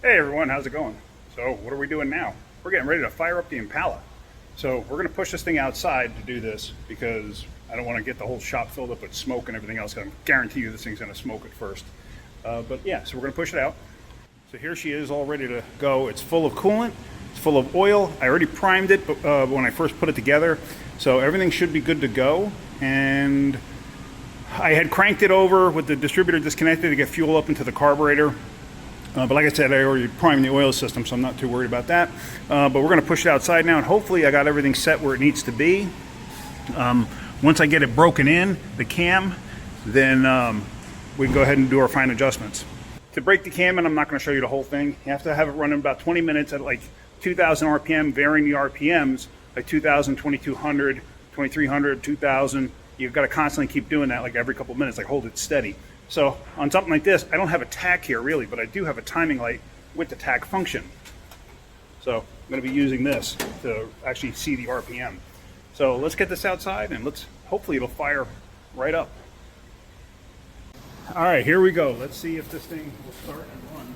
Hey everyone, how's it going? So what are we doing now? We're getting ready to fire up the Impala. So we're going to push this thing outside to do this because I don't want to get the whole shop filled up with smoke and everything else. I guarantee you this thing's going to smoke at first. But yeah, so we're going to push it out. So here she is all ready to go. It's full of coolant. It's full of oil. I already primed it when I first put it together. So everything should be good to go. And I had cranked it over with the distributor disconnected to get fuel up into the carburetor. But like I said, I already primed the oil system, so I'm not too worried about that. But we're going to push it outside now, and hopefully I got everything set where it needs to be. Once I get it broken in, the cam, then we can go ahead and do our fine adjustments. To break the cam in, I'm not going to show you the whole thing. You have to have it running about 20 minutes at like 2,000 RPM, varying the RPMs, like 2,000, 2,200, 2,300, 2,000. You've got to constantly keep doing that like every couple of minutes, like hold it steady. So on something like this, I don't have a tach here really, but I do have a timing light with the tach function. So I'm going to be using this to actually see the RPM. So let's get this outside and hopefully it'll fire right up. All right, here we go. Let's see if this thing will start and run.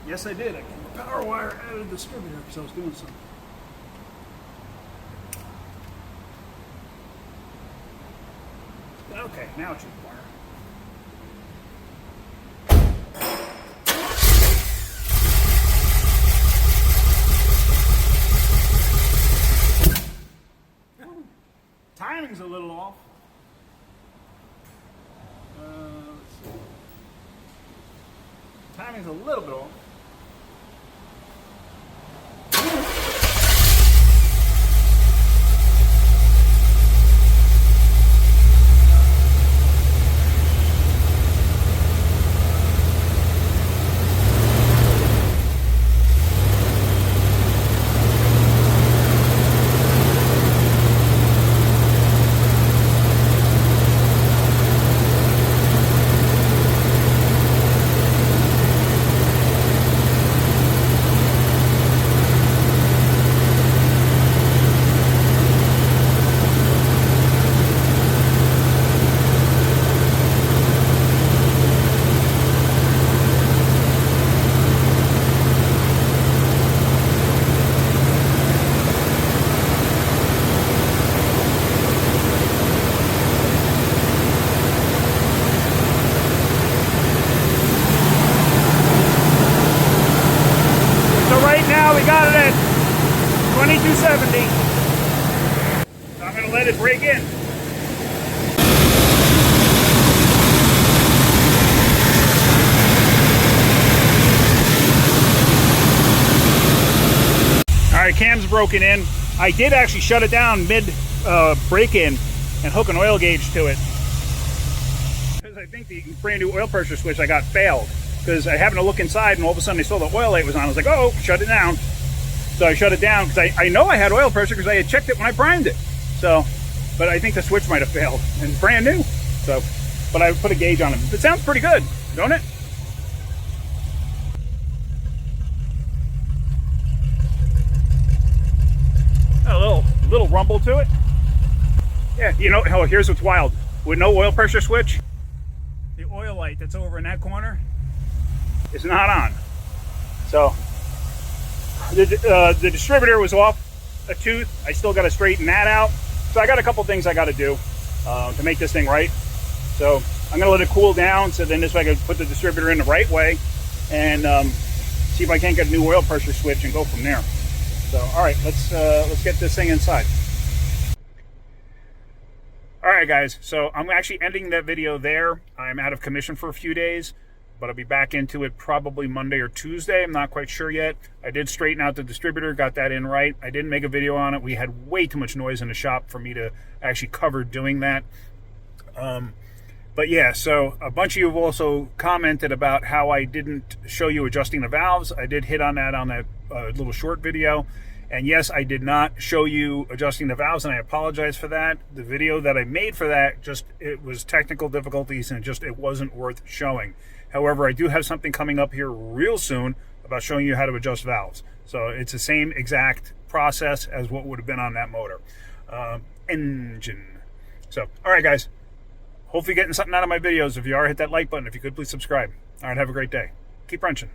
Yes, I did. I pulled the power wire out of the distributor because I was doing something. Okay, now it should fire. Timing's a little off. Let's see. Timing's a little bit off. We got it at 2270. So I'm going to let it break in. All right, cam's broken in. I did actually shut it down mid break-in and hook an oil gauge to it. Because I think the brand new oil pressure switch I got failed. Because I happened to look inside and all of a sudden I saw the oil light was on. I was like, oh, shut it down. So I shut it down because I know I had oil pressure because I had checked it when I primed it. So, but I think the switch might have failed and it's brand new. So, but I put a gauge on it. It sounds pretty good, don't it? A little rumble to it. Yeah, you know, oh, here's what's wild. With no oil pressure switch, the oil light that's over in that corner is not on. So the distributor was off a tooth. I still got to straighten that out. So I got a couple things I got to do to make this thing right. So I'm gonna let it cool down so then this way I can put the distributor in the right way and see if I can't get a new oil pressure switch and go from there. So all right, let's get this thing inside. All right guys, so I'm actually ending that video there. I'm out of commission for a few days. but I'll be back into it probably Monday or Tuesday. I'm not quite sure yet. I did straighten out the distributor, got that in right. I didn't make a video on it. We had way too much noise in the shop for me to actually cover doing that. But But yeah, so a bunch of you have also commented about how I didn't show you adjusting the valves. I did hit on that little short video. And yes, I did not show you adjusting the valves, and I apologize for that. The video that I made for that, it was technical difficulties, and it wasn't worth showing. However, I do have something coming up here real soon about showing you how to adjust valves. So it's the same exact process as what would have been on that motor. Engine. So, all right, guys. Hopefully you're getting something out of my videos. If you are, hit that like button. If you could, please subscribe. All right, have a great day. Keep wrenching.